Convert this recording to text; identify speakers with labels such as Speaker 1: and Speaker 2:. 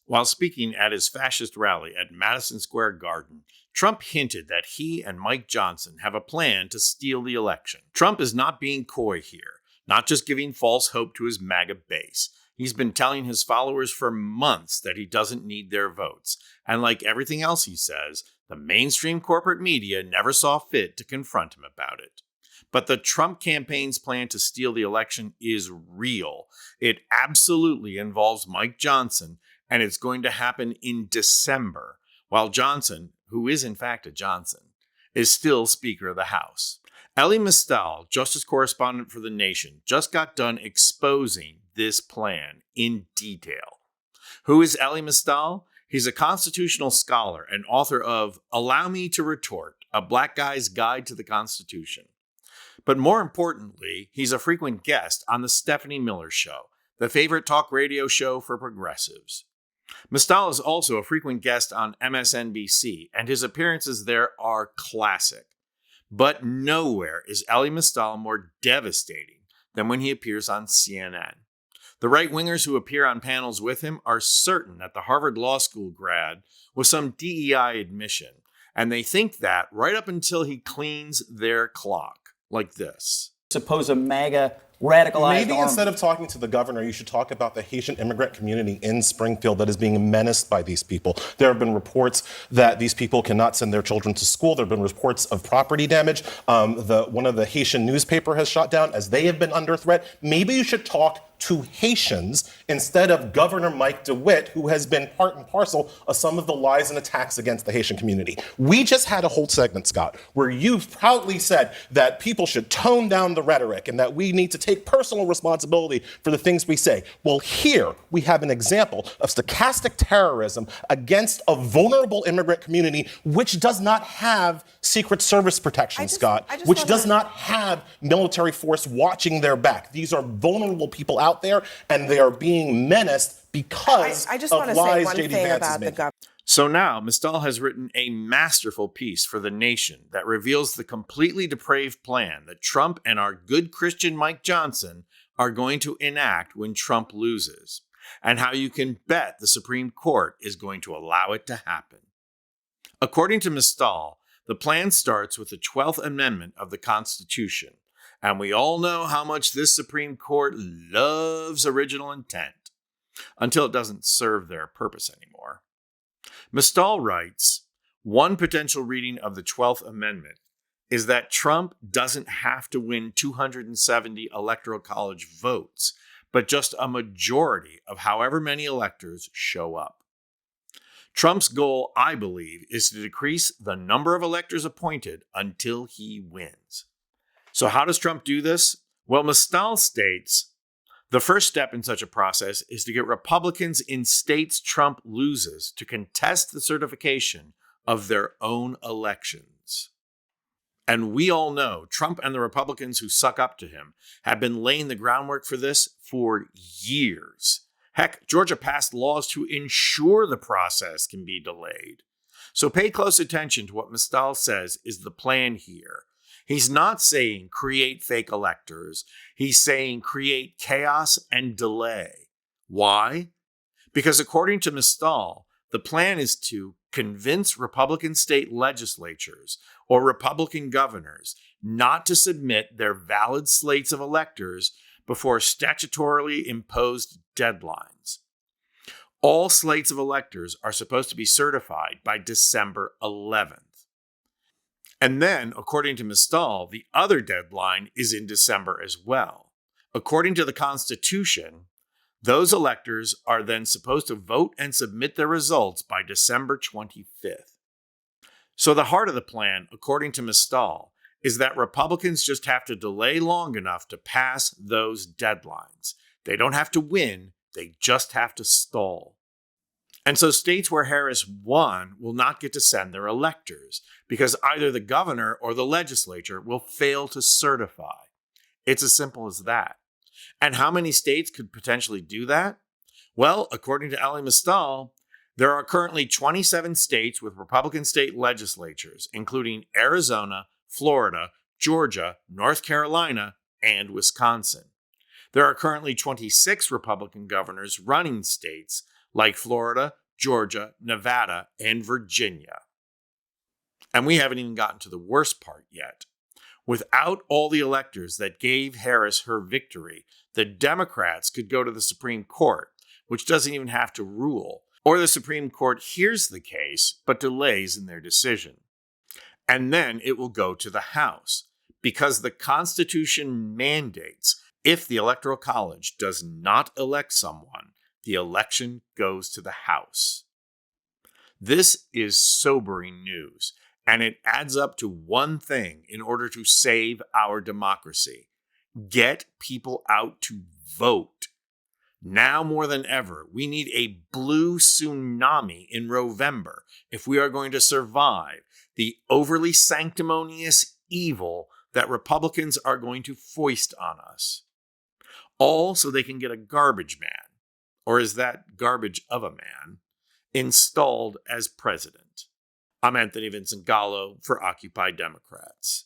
Speaker 1: While speaking at his fascist rally at Madison Square Garden, Trump hinted that he and Mike Johnson have a plan to steal the election. Trump is not being coy here, not just giving false hope to his MAGA base. He's been telling his followers for months that he doesn't need their votes. And like everything else he says, the mainstream corporate media never saw fit to confront him about it. But the Trump campaign's plan to steal the election is real. It absolutely involves Mike Johnson, and it's going to happen in December, while Johnson, who is in fact a Johnson, is still Speaker of the House. Elie Mystal, Justice Correspondent for The Nation, just got done exposing this plan in detail. Who is Elie Mystal? He's a constitutional scholar and author of Allow Me to Retort, A Black Guy's Guide to the Constitution. But more importantly, he's a frequent guest on The Stephanie Miller Show, the favorite talk radio show for progressives. Mystal is also a frequent guest on MSNBC, and his appearances there are classic. But nowhere is Elie Mystal more devastating than when he appears on CNN. The right-wingers who appear on panels with him are certain that the Harvard Law School grad was some DEI admission, and they think that right up until he cleans their clock. Like this.
Speaker 2: Suppose a MAGA radicalized
Speaker 3: Maybe
Speaker 2: army.
Speaker 3: Instead of talking to the governor, you should talk about the Haitian immigrant community in Springfield that is being menaced by these people. There have been reports that these people cannot send their children to school. There have been reports of property damage. One of the Haitian newspaper has shut down as they have been under threat. Maybe you should talk to Haitians instead of Governor Mike DeWitt, who has been part and parcel of some of the lies and attacks against the Haitian community. We just had a whole segment, Scott, where you've proudly said that people should tone down the rhetoric and that we need to take personal responsibility for the things we say. Well, here we have an example of stochastic terrorism against a vulnerable immigrant community, which does not have Secret Service protection, Scott, which does not have military force watching their back. These are vulnerable people out there, and they are being menaced because of lies J.D. Vance is making.
Speaker 1: So now, Mystal has written a masterful piece for The Nation that reveals the completely depraved plan that Trump and our good Christian Mike Johnson are going to enact when Trump loses, and how you can bet the Supreme Court is going to allow it to happen. According to Mystal, the plan starts with the 12th Amendment of the Constitution, and we all know how much this Supreme Court loves original intent, until it doesn't serve their purpose anymore. Mystal writes, one potential reading of the 12th Amendment is that Trump doesn't have to win 270 Electoral College votes, but just a majority of however many electors show up. Trump's goal, I believe, is to decrease the number of electors appointed until he wins. So how does Trump do this? Well, Mystal states, the first step in such a process is to get Republicans in states Trump loses to contest the certification of their own elections. And we all know Trump and the Republicans who suck up to him have been laying the groundwork for this for years. Heck, Georgia passed laws to ensure the process can be delayed. So pay close attention to what Mystal says is the plan here. He's not saying create fake electors. He's saying create chaos and delay. Why? Because according to Mystal, the plan is to convince Republican state legislatures or Republican governors not to submit their valid slates of electors before statutorily imposed deadlines. All slates of electors are supposed to be certified by December 11th. And then, according to Mystal, the other deadline is in December as well. According to the Constitution, those electors are then supposed to vote and submit their results by December 25th. So the heart of the plan, according to Mystal, is that Republicans just have to delay long enough to pass those deadlines. They don't have to win, they just have to stall. And so states where Harris won will not get to send their electors because either the governor or the legislature will fail to certify. It's as simple as that. And how many states could potentially do that? Well, according to Elie Mystal, there are currently 27 states with Republican state legislatures, including Arizona, Florida, Georgia, North Carolina, and Wisconsin. There are currently 26 Republican governors running states, like Florida, Georgia, Nevada, and Virginia. And we haven't even gotten to the worst part yet. Without all the electors that gave Harris her victory, the Democrats could go to the Supreme Court, which doesn't even have to rule, or the Supreme Court hears the case but delays in their decision. And then it will go to the House, because the Constitution mandates if the Electoral College does not elect someone, the election goes to the House. This is sobering news, and it adds up to one thing in order to save our democracy: get people out to vote. Now more than ever, we need a blue tsunami in November if we are going to survive the overly sanctimonious evil that Republicans are going to foist on us. All so they can get a garbage man, or is that garbage of a man, installed as president. I'm Anthony Vincent Gallo for Occupy Democrats.